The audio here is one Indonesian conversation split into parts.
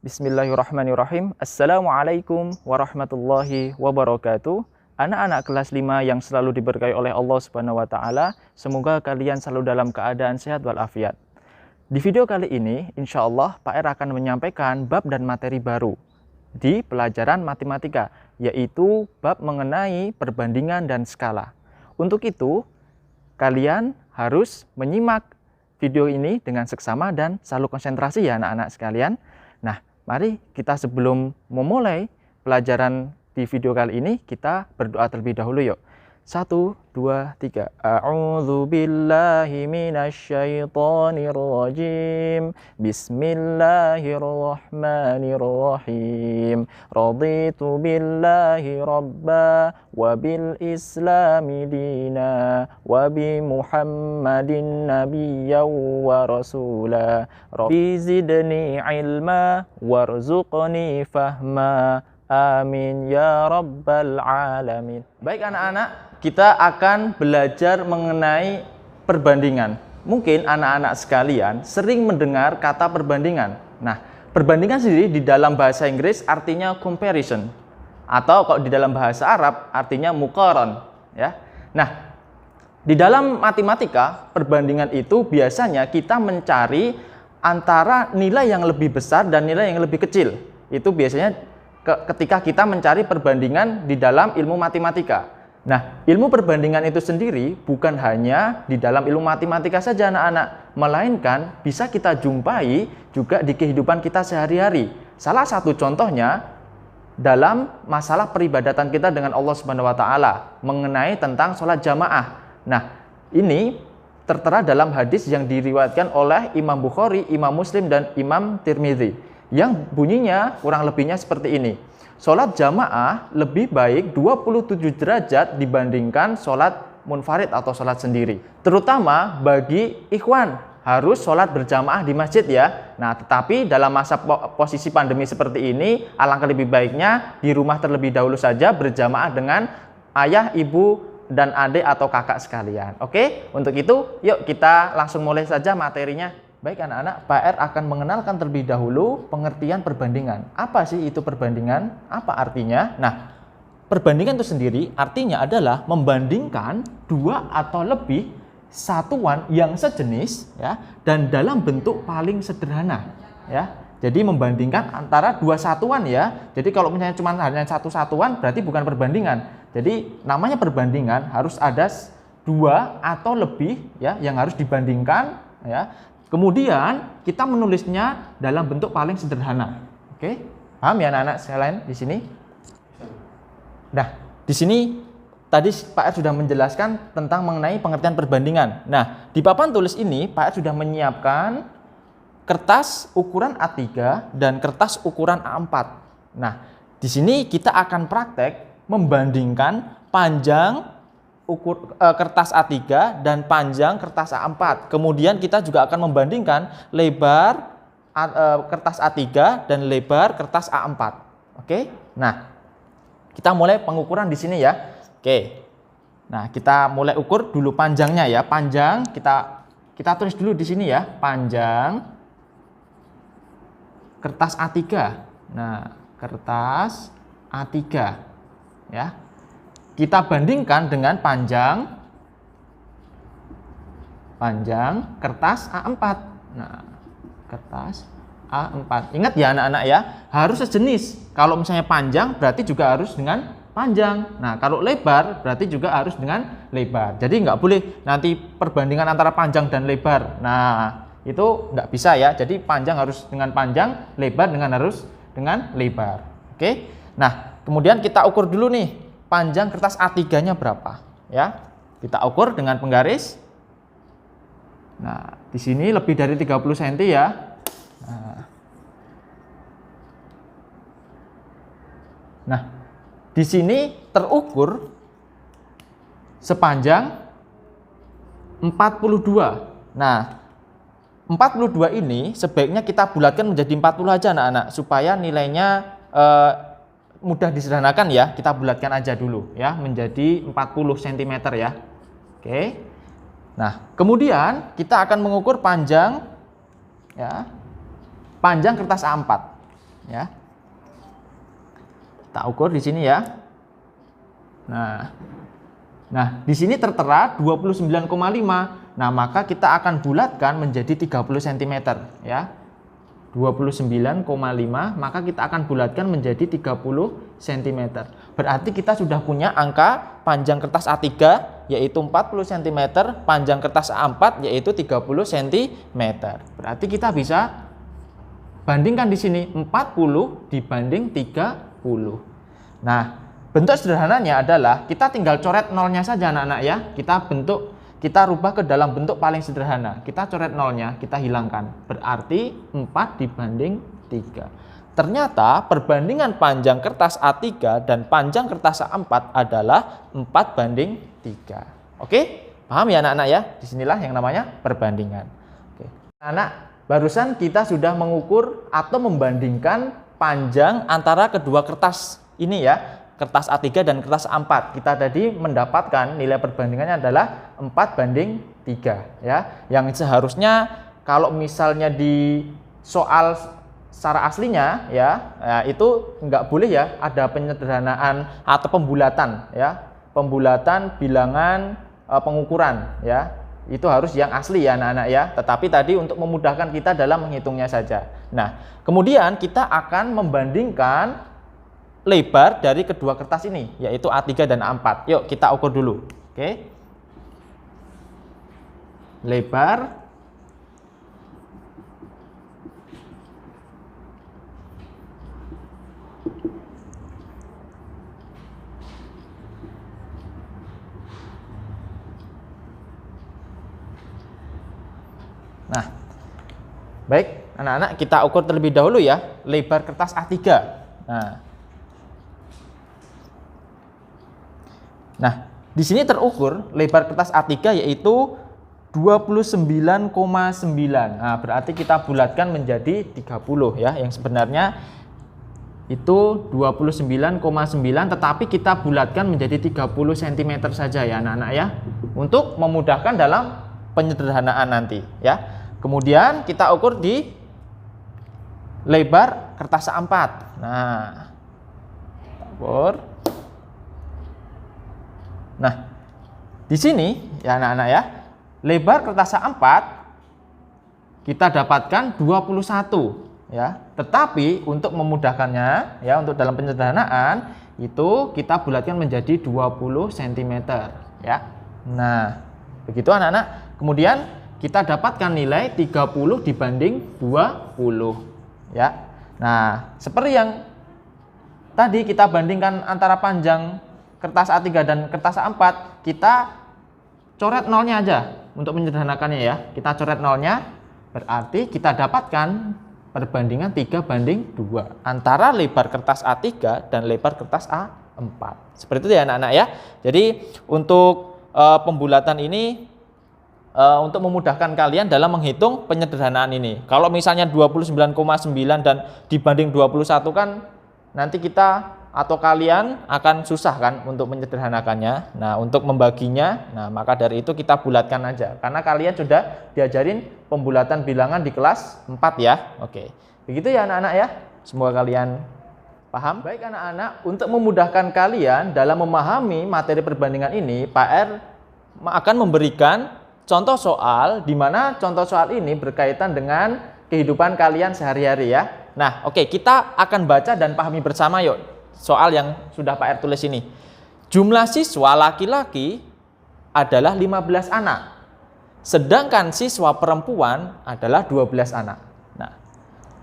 Bismillahirrahmanirrahim. Assalamualaikum warahmatullahi wabarakatuh. Anak-anak kelas 5 yang selalu diberkahi oleh Allah Subhanahu wa taala, semoga kalian selalu dalam keadaan sehat walafiat. Di video kali ini, insya Allah Pak R akan menyampaikan bab dan materi baru di pelajaran matematika, yaitu bab mengenai perbandingan dan skala. Untuk itu, kalian harus menyimak video ini dengan seksama dan selalu konsentrasi ya anak-anak sekalian. Nah, mari kita sebelum memulai pelajaran di video kali ini, kita berdoa terlebih dahulu yuk. 1, 2, 3. A'udzu billahi minasyaitonir rajim. Bismillahirrahmanirrahim. Raditu billahi rabba wa bil islami dina wa bi Muhammadin nabiyyan wa rasula. Rabbi zidni ilma warzuqni fahma. Amin ya rabbal alamin. Baik anak-anak, kita akan belajar mengenai perbandingan. Mungkin anak-anak sekalian sering mendengar kata perbandingan. Nah, perbandingan sendiri di dalam bahasa Inggris artinya comparison, atau kalau di dalam bahasa Arab artinya muqaran, ya. Nah, di dalam matematika perbandingan itu biasanya kita mencari antara nilai yang lebih besar dan nilai yang lebih kecil. Itu biasanya ketika kita mencari perbandingan di dalam ilmu matematika. Nah, ilmu perbandingan itu sendiri bukan hanya di dalam ilmu matematika saja anak-anak, melainkan bisa kita jumpai juga di kehidupan kita sehari-hari. Salah satu contohnya dalam masalah peribadatan kita dengan Allah Subhanahu wa taala, mengenai tentang sholat jamaah. Nah, ini tertera dalam hadis yang diriwayatkan oleh Imam Bukhari, Imam Muslim, dan Imam Tirmidzi, yang bunyinya kurang lebihnya seperti ini. Sholat jamaah lebih baik 27 derajat dibandingkan sholat munfarid atau sholat sendiri. Terutama bagi ikhwan, harus sholat berjamaah di masjid ya. Nah, tetapi dalam masa posisi pandemi seperti ini, alangkah lebih baiknya di rumah terlebih dahulu saja berjamaah dengan ayah, ibu, dan adik atau kakak sekalian. Oke, untuk itu yuk kita langsung mulai saja materinya. Baik anak-anak, Pak R akan mengenalkan terlebih dahulu pengertian perbandingan. Apa sih itu perbandingan? Apa artinya? Nah, perbandingan itu sendiri artinya adalah membandingkan dua atau lebih satuan yang sejenis ya, dan dalam bentuk paling sederhana ya. Jadi membandingkan antara dua satuan ya. Jadi kalau misalnya cuma hanya satu satuan berarti bukan perbandingan. Jadi namanya perbandingan harus ada dua atau lebih ya yang harus dibandingkan ya. Kemudian kita menulisnya dalam bentuk paling sederhana. Oke? Paham ya anak-anak sekalian di sini? Nah, di sini tadi Pak R sudah menjelaskan tentang mengenai pengertian perbandingan. Nah, di papan tulis ini Pak R sudah menyiapkan kertas ukuran A3 dan kertas ukuran A4. Nah, di sini kita akan praktek membandingkan panjang kertas A3 dan panjang kertas A4. Kemudian kita juga akan membandingkan lebar kertas A3 dan lebar kertas A4. Oke? Nah, kita mulai pengukuran di sini ya. Oke. Nah, kita mulai ukur dulu panjangnya ya. Panjang kita tulis dulu di sini ya. Panjang kertas A3. Nah, kertas A3 ya. Kita bandingkan dengan panjang kertas A4. Nah, kertas A4. Ingat ya anak-anak ya, harus sejenis. Kalau misalnya panjang berarti juga harus dengan panjang. Nah, kalau lebar berarti juga harus dengan lebar. Jadi nggak boleh nanti perbandingan antara panjang dan lebar. Nah, itu nggak bisa ya. Jadi panjang harus dengan panjang, lebar harus dengan lebar. Oke. Nah, kemudian kita ukur dulu nih. Panjang kertas A3-nya berapa? Ya, kita ukur dengan penggaris. Nah, di sini lebih dari 30 cm ya. Nah, di sini terukur sepanjang 42. Nah, 42 ini sebaiknya kita bulatkan menjadi 40 aja anak-anak, supaya nilainya mudah disederhanakan ya. Kita bulatkan aja dulu ya menjadi 40 cm ya. Oke. Nah, kemudian kita akan mengukur panjang ya. Panjang kertas A4. ya. Kita ukur di sini ya. Nah, di sini tertera 29,5. Nah, maka kita akan bulatkan menjadi 30 cm ya. 29,5 maka kita akan bulatkan menjadi 30 cm. Berarti kita sudah punya angka panjang kertas A3 yaitu 40 cm, panjang kertas A4 yaitu 30 cm. Berarti kita bisa bandingkan di sini 40 dibanding 30. Nah, bentuk sederhananya adalah kita tinggal coret nolnya saja anak-anak ya. Kita rubah ke dalam bentuk paling sederhana. Kita coret nolnya, kita hilangkan. Berarti 4 dibanding 3. Ternyata perbandingan panjang kertas A3 dan panjang kertas A4 adalah 4 banding 3. Oke? Paham ya anak-anak ya? Disinilah yang namanya perbandingan. Oke. Anak, barusan kita sudah mengukur atau membandingkan panjang antara kedua kertas ini ya. Kertas A3 dan kertas A4. Kita tadi mendapatkan nilai perbandingannya adalah 4 banding 3 ya. Yang seharusnya kalau misalnya di soal secara aslinya ya, itu nggak boleh ya ada penyederhanaan atau pembulatan ya. Pembulatan bilangan pengukuran ya. Itu harus yang asli ya anak-anak ya. Tetapi tadi untuk memudahkan kita dalam menghitungnya saja. Nah, kemudian kita akan membandingkan lebar dari kedua kertas ini, yaitu A3 dan A4. Yuk kita ukur dulu. Oke. Lebar Nah, baik anak-anak, kita ukur terlebih dahulu ya lebar kertas A3. Nah, di sini terukur lebar kertas A3 yaitu 29,9. Nah, berarti kita bulatkan menjadi 30 ya. Yang sebenarnya itu 29,9 tetapi kita bulatkan menjadi 30 cm saja ya anak-anak ya. Untuk memudahkan dalam penyederhanaan nanti ya. Kemudian kita ukur di lebar kertas A4. Nah, ukur. Nah, di sini ya anak-anak ya, lebar kertas A4 kita dapatkan 21 ya. Tetapi untuk memudahkannya ya, untuk dalam penyederhanaan itu kita bulatkan menjadi 20 cm ya. Nah, begitu anak-anak. Kemudian kita dapatkan nilai 30 dibanding 20 ya. Nah, seperti yang tadi kita bandingkan antara panjang kertas A3 dan kertas A4, kita coret nolnya aja untuk menyederhanakannya ya. Kita coret nolnya, berarti kita dapatkan perbandingan 3 banding 2 antara lebar kertas A3 dan lebar kertas A4. Seperti itu ya anak-anak ya. Jadi untuk pembulatan ini untuk memudahkan kalian dalam menghitung penyederhanaan ini. Kalau misalnya 29,9 dan dibanding 21 kan nanti kita atau kalian akan susah kan untuk menyederhanakannya. Nah, untuk membaginya, nah maka dari itu kita bulatkan aja. Karena kalian sudah diajarin pembulatan bilangan di kelas 4 ya. Oke. Begitu ya anak-anak ya. Semoga kalian paham. Baik anak-anak, untuk memudahkan kalian dalam memahami materi perbandingan ini, Pak R akan memberikan contoh soal di mana contoh soal ini berkaitan dengan kehidupan kalian sehari-hari ya. Nah, oke, kita akan baca dan pahami bersama yuk. Soal yang sudah Pak R tulis ini. Jumlah siswa laki-laki adalah 15 anak. Sedangkan siswa perempuan adalah 12 anak. Nah,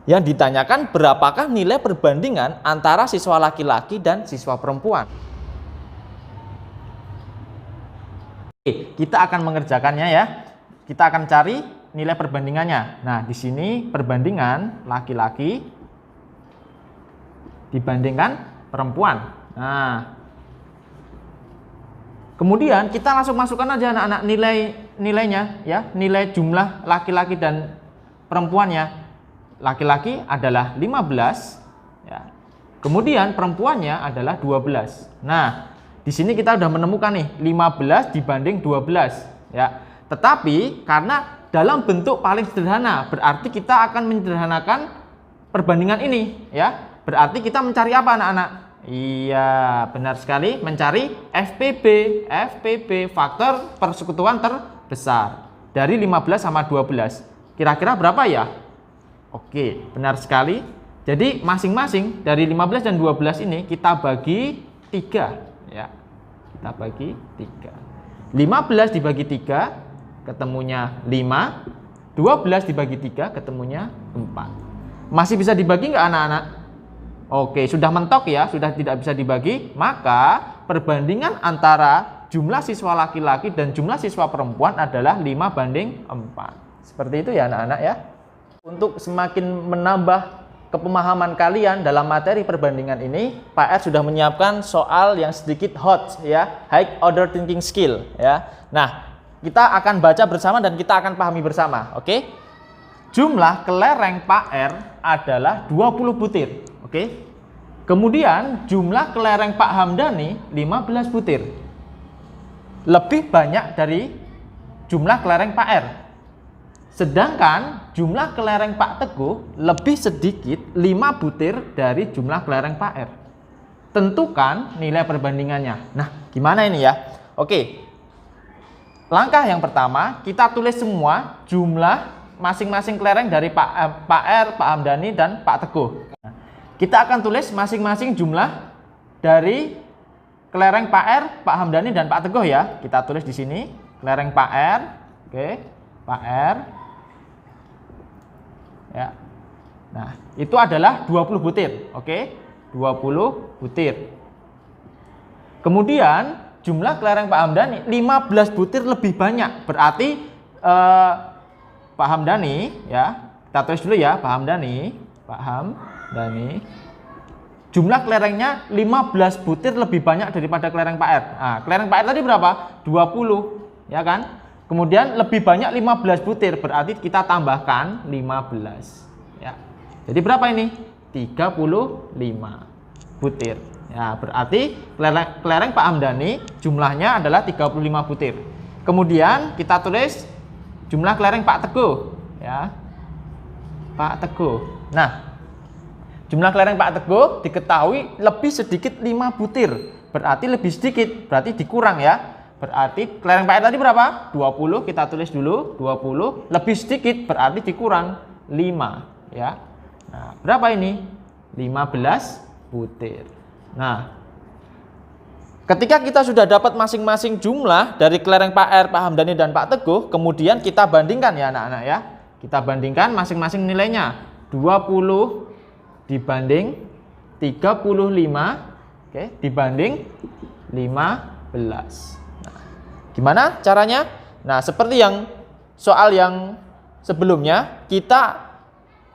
yang ditanyakan berapakah nilai perbandingan antara siswa laki-laki dan siswa perempuan? Oke, kita akan mengerjakannya ya. Kita akan cari nilai perbandingannya. Nah, di sini perbandingan laki-laki dibandingkan perempuan. Nah, kemudian kita langsung masukkan aja anak-anak nilainya ya, nilai jumlah laki-laki dan perempuannya. Laki-laki adalah 15 ya. Kemudian perempuannya adalah 12. Nah, di sini kita sudah menemukan nih 15 dibanding 12 ya. Tetapi karena dalam bentuk paling sederhana, berarti kita akan menyederhanakan perbandingan ini ya. Berarti kita mencari apa anak-anak? Iya, benar sekali, mencari FPB faktor persekutuan terbesar dari 15 sama 12. Kira-kira berapa ya? Oke, benar sekali. Jadi masing-masing dari 15 dan 12 ini kita bagi 3 ya. Kita bagi 3. 15 dibagi 3 ketemunya 5, 12 dibagi 3 ketemunya 4. Masih bisa dibagi nggak anak-anak? Oke, sudah mentok ya, sudah tidak bisa dibagi, maka perbandingan antara jumlah siswa laki-laki dan jumlah siswa perempuan adalah 5:4. Seperti itu ya anak-anak ya. Untuk semakin menambah kepemahaman kalian dalam materi perbandingan ini, Pak R sudah menyiapkan soal yang sedikit hot ya, high order thinking skill ya. Nah, kita akan baca bersama dan kita akan pahami bersama, oke? Jumlah kelereng Pak R adalah 20 butir, oke? Kemudian jumlah kelereng Pak Hamdani 15 butir. Lebih banyak dari jumlah kelereng Pak R. Sedangkan jumlah kelereng Pak Teguh lebih sedikit 5 butir dari jumlah kelereng Pak R. Tentukan nilai perbandingannya. Nah, gimana ini ya? Oke. Langkah yang pertama, kita tulis semua jumlah masing-masing kelereng dari Pak R, Pak Hamdani, dan Pak Teguh. Kita akan tulis masing-masing jumlah dari kelereng Pak R, Pak Hamdani, dan Pak Teguh ya. Kita tulis di sini kelereng Pak R, oke, Pak R. Ya. Nah, itu adalah 20 butir, oke? 20 butir. Kemudian jumlah kelereng Pak Hamdani 15 butir lebih banyak. Berarti Pak Hamdani ya, kita tulis dulu ya, Pak Hamdani, jumlah kelerengnya 15 butir lebih banyak daripada kelereng Pak R. Nah, kelereng Pak R tadi berapa? 20, ya kan? Kemudian lebih banyak 15 butir, berarti kita tambahkan 15. Ya. Jadi berapa ini? 35 butir. Ya, berarti kelereng Pak Hamdani jumlahnya adalah 35 butir. Kemudian kita tulis jumlah kelereng Pak Teguh, ya. Pak Teguh. Nah, jumlah kelereng Pak Teguh diketahui lebih sedikit 5 butir. Berarti lebih sedikit, berarti dikurang ya. Berarti kelereng Pak R tadi berapa? 20, kita tulis dulu 20, lebih sedikit berarti dikurang 5, ya. Nah, berapa ini? 15 butir. Nah, ketika kita sudah dapat masing-masing jumlah dari kelereng Pak R, Pak Hamdani, dan Pak Teguh, kemudian kita bandingkan ya anak-anak ya. Kita bandingkan masing-masing nilainya. 20 dibanding 35, oke, dibanding 15. Nah, gimana caranya? Nah, seperti yang soal yang sebelumnya, kita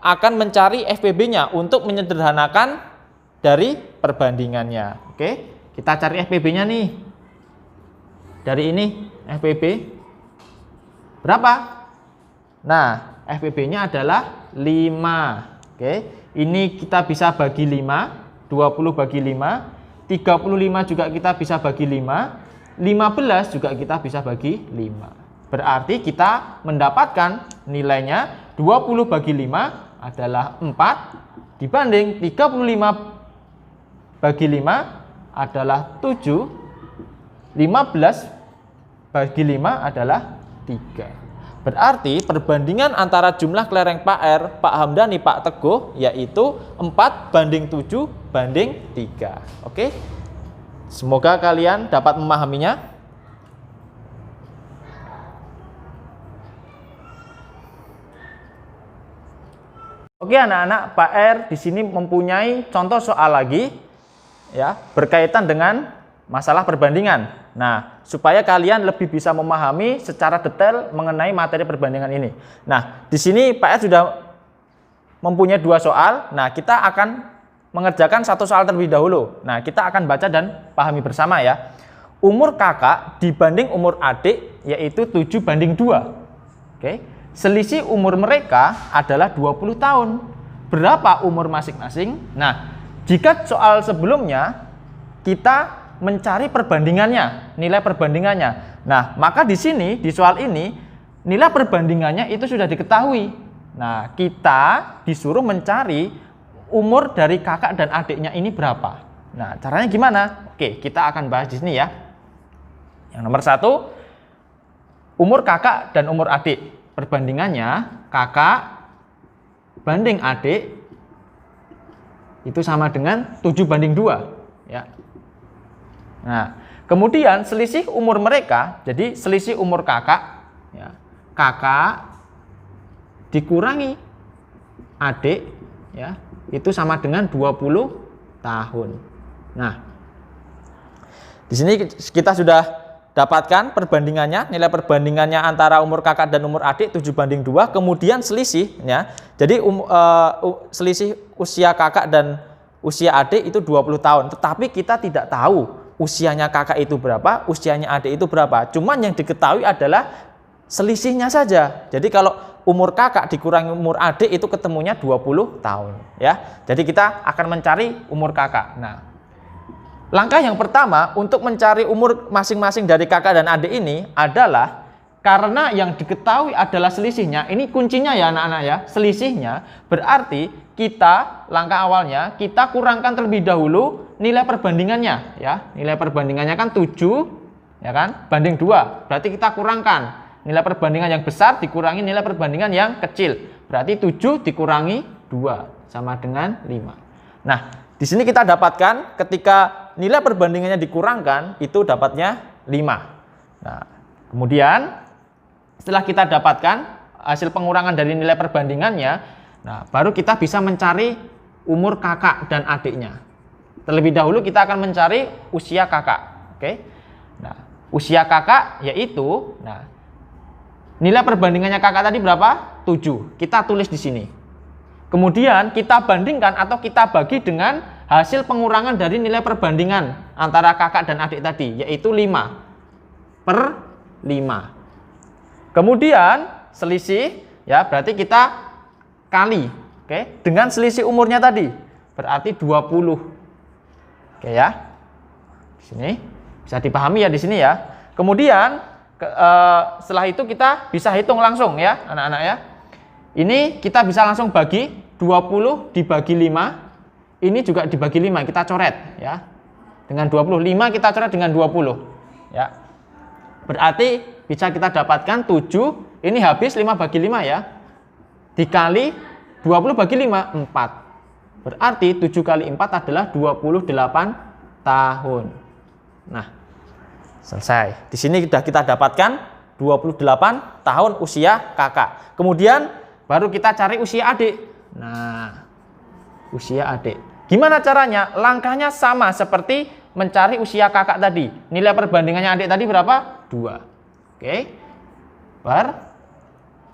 akan mencari FPB-nya untuk menyederhanakan dari perbandingannya. Oke, kita cari FPB-nya nih. Dari ini FPB berapa? Nah, FPB-nya adalah 5. Oke, ini kita bisa bagi 5, 20 bagi 5, 35 juga kita bisa bagi 5, 15 juga kita bisa bagi 5. Berarti kita mendapatkan nilainya 20 bagi 5 adalah 4 dibanding 35 bagi 5 adalah 7, 15 bagi 5 adalah 3. Berarti perbandingan antara jumlah kelereng Pak R, Pak Hamdani, Pak Teguh yaitu 4:7:3. Oke? Semoga kalian dapat memahaminya. Oke anak-anak, Pak R di sini mempunyai contoh soal lagi ya, berkaitan dengan masalah perbandingan. Nah, supaya kalian lebih bisa memahami secara detail mengenai materi perbandingan ini. Nah, di sini Pak R sudah mempunyai 2 soal. Nah, kita akan mengerjakan satu soal terlebih dahulu. Nah, kita akan baca dan pahami bersama ya. Umur kakak dibanding umur adik yaitu 7:2. Oke. Selisih umur mereka adalah 20 tahun. Berapa umur masing-masing? Nah, jika soal sebelumnya kita mencari perbandingannya, nilai perbandingannya. Nah, maka di sini di soal ini nilai perbandingannya itu sudah diketahui. Nah, kita disuruh mencari umur dari kakak dan adiknya ini berapa? Nah, caranya gimana? Oke, kita akan bahas di sini ya. Yang nomor 1, umur kakak dan umur adik. Perbandingannya kakak banding adik itu sama dengan 7:2 ya. Nah, kemudian selisih umur mereka, jadi selisih umur kakak ya. Kakak dikurangi adik ya, itu sama dengan 20 tahun. Nah, di sini kita sudah dapatkan perbandingannya, nilai perbandingannya antara umur kakak dan umur adik 7:2, kemudian selisihnya, jadi selisih usia kakak dan usia adik itu 20 tahun, tetapi kita tidak tahu usianya kakak itu berapa, usianya adik itu berapa, cuman yang diketahui adalah selisihnya saja. Jadi kalau umur kakak dikurangi umur adik itu ketemunya 20 tahun ya. Jadi kita akan mencari umur kakak. Nah, langkah yang pertama untuk mencari umur masing-masing dari kakak dan adik ini adalah karena yang diketahui adalah selisihnya. Ini kuncinya ya anak-anak ya, selisihnya. Berarti kita langkah awalnya kita kurangkan terlebih dahulu nilai perbandingannya ya. Nilai perbandingannya kan 7 ya kan, banding 2. Berarti kita kurangkan nilai perbandingan yang besar dikurangi nilai perbandingan yang kecil. Berarti 7 dikurangi 2 sama dengan 5. Nah, di sini kita dapatkan ketika nilai perbandingannya dikurangkan itu dapatnya 5. Nah, kemudian setelah kita dapatkan hasil pengurangan dari nilai perbandingannya, nah baru kita bisa mencari umur kakak dan adiknya. Terlebih dahulu kita akan mencari usia kakak. Oke. Nah, usia kakak yaitu nilai perbandingannya kakak tadi berapa? 7. Kita tulis di sini. Kemudian kita bandingkan atau kita bagi dengan hasil pengurangan dari nilai perbandingan antara kakak dan adik tadi, yaitu 5/5. Kemudian selisih ya berarti kita kali dengan selisih umurnya tadi, berarti 20. Oke ya. Di sini bisa dipahami ya di sini ya. Kemudian setelah itu kita bisa hitung langsung ya anak-anak ya. Ini kita bisa langsung bagi 20 dibagi 5. Ini juga dibagi 5, kita coret ya. Dengan 25 kita coret dengan 20 ya. Berarti bisa kita dapatkan 7, ini habis 5 bagi 5 ya. Dikali 20 bagi 5, 4. Berarti 7 kali 4 adalah 28 tahun. Nah, selesai. Di sini sudah kita dapatkan 28 tahun usia kakak. Kemudian baru kita cari usia adik. Nah, usia adik. Gimana caranya? Langkahnya sama seperti mencari usia kakak tadi. Nilai perbandingannya adik tadi berapa? 2. Oke.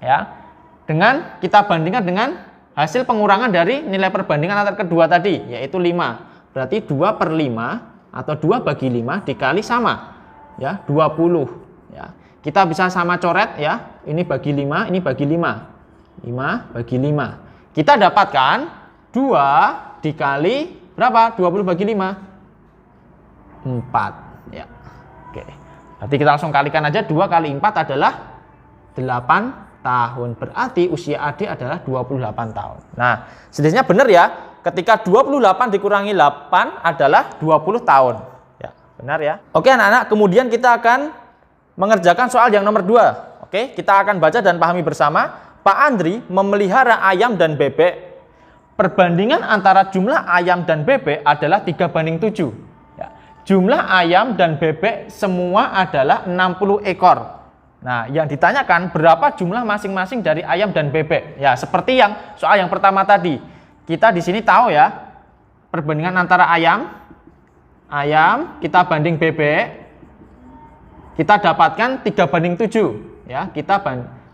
Ya. Dengan kita bandingkan dengan hasil pengurangan dari nilai perbandingan antara kedua tadi, yaitu 5. Berarti 2/5 atau 2 bagi 5 dikali sama ya, 20 ya. Kita bisa sama coret ya. Ini bagi 5, ini bagi 5. 5 bagi 5. Kita dapatkan 2 dikali berapa? 20 bagi 5. 4 ya. Oke. Berarti kita langsung kalikan aja, 2 kali 4 adalah 8 tahun. Berarti usia adik adalah 28 tahun. Nah, sebenarnya benar ya. Ketika 28 dikurangi 8 adalah 20 tahun. Ya, benar ya. Oke anak-anak, kemudian kita akan mengerjakan soal yang nomor 2. Oke, kita akan baca dan pahami bersama. Pak Andri memelihara ayam dan bebek. Perbandingan antara jumlah ayam dan bebek adalah 3/7. Ya. Jumlah ayam dan bebek semua adalah 60 ekor. Nah, yang ditanyakan berapa jumlah masing-masing dari ayam dan bebek. Ya, seperti yang soal yang pertama tadi. Kita di sini tahu ya, perbandingan antara ayam kita banding bebek, kita dapatkan 3/7. Ya, kita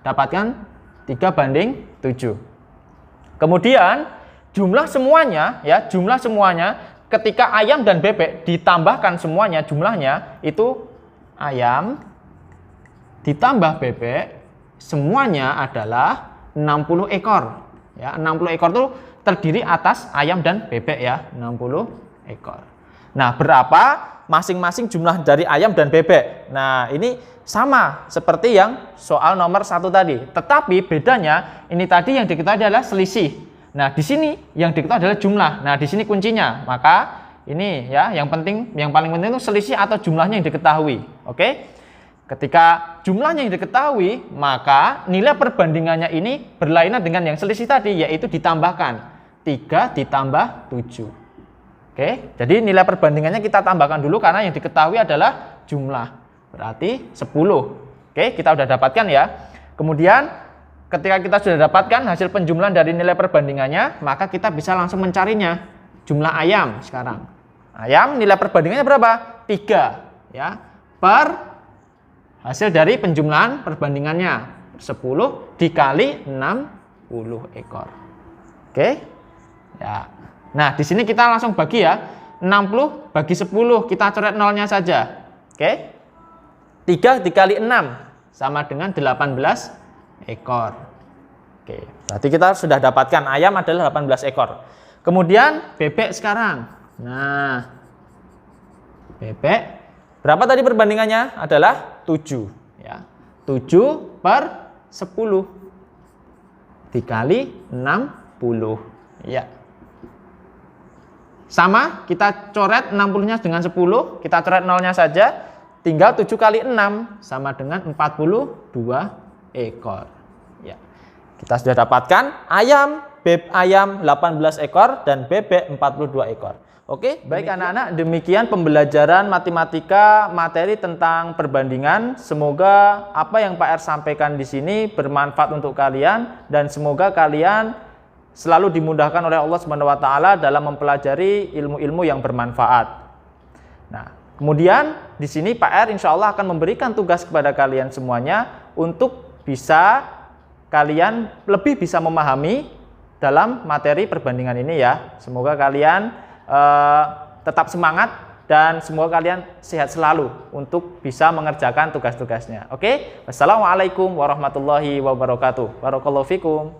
dapatkan 3/7. Kemudian jumlah semuanya ya, jumlah semuanya ketika ayam dan bebek ditambahkan semuanya jumlahnya itu ayam ditambah bebek semuanya adalah 60 ekor. Ya, 60 ekor itu terdiri atas ayam dan bebek ya, 60 ekor. Nah, berapa masing-masing jumlah dari ayam dan bebek? Nah, ini sama seperti yang soal nomor 1 tadi. Tetapi bedanya ini tadi yang diketahui adalah selisih. Nah, di sini yang diketahui adalah jumlah. Nah, di sini kuncinya. Maka ini ya, yang paling penting itu selisih atau jumlahnya yang diketahui. Oke? Ketika jumlahnya yang diketahui, maka nilai perbandingannya ini berlainan dengan yang selisih tadi, yaitu ditambahkan 3 ditambah 7. Oke? Jadi nilai perbandingannya kita tambahkan dulu karena yang diketahui adalah jumlah. Berarti 10. Oke, kita sudah dapatkan ya. Kemudian ketika kita sudah dapatkan hasil penjumlahan dari nilai perbandingannya, maka kita bisa langsung mencarinya. Jumlah ayam sekarang. Ayam nilai perbandingannya berapa? 3 ya. Per hasil dari penjumlahan perbandingannya 10 dikali 60 ekor. Oke? Ya. Nah, di sini kita langsung bagi ya. 60 bagi 10, kita coret nolnya saja. Oke? 3 dikali 6 sama dengan 18 ekor. Oke, berarti kita sudah dapatkan ayam adalah 18 ekor. Kemudian bebek sekarang. Nah, bebek berapa tadi perbandingannya? Adalah 7 ya. 7 per 10 dikali 60 ya. Sama, kita coret 60-nya dengan 10, kita coret nolnya saja, tinggal 7 kali 6 sama dengan 42 ekor. Ya. Kita sudah dapatkan ayam 18 ekor dan bebek 42 ekor. Oke, baik anak-anak, demikian pembelajaran matematika materi tentang perbandingan. Semoga apa yang Pak R sampaikan di sini bermanfaat untuk kalian dan semoga kalian selalu dimudahkan oleh Allah SWT dalam mempelajari ilmu-ilmu yang bermanfaat. Nah, kemudian di sini Pak R insya Allah akan memberikan tugas kepada kalian semuanya untuk bisa kalian lebih bisa memahami dalam materi perbandingan ini ya. Semoga kalian tetap semangat dan semoga kalian sehat selalu untuk bisa mengerjakan tugas-tugasnya. Oke? Wassalamualaikum warahmatullahi wabarakatuh. Barakallahu fikum.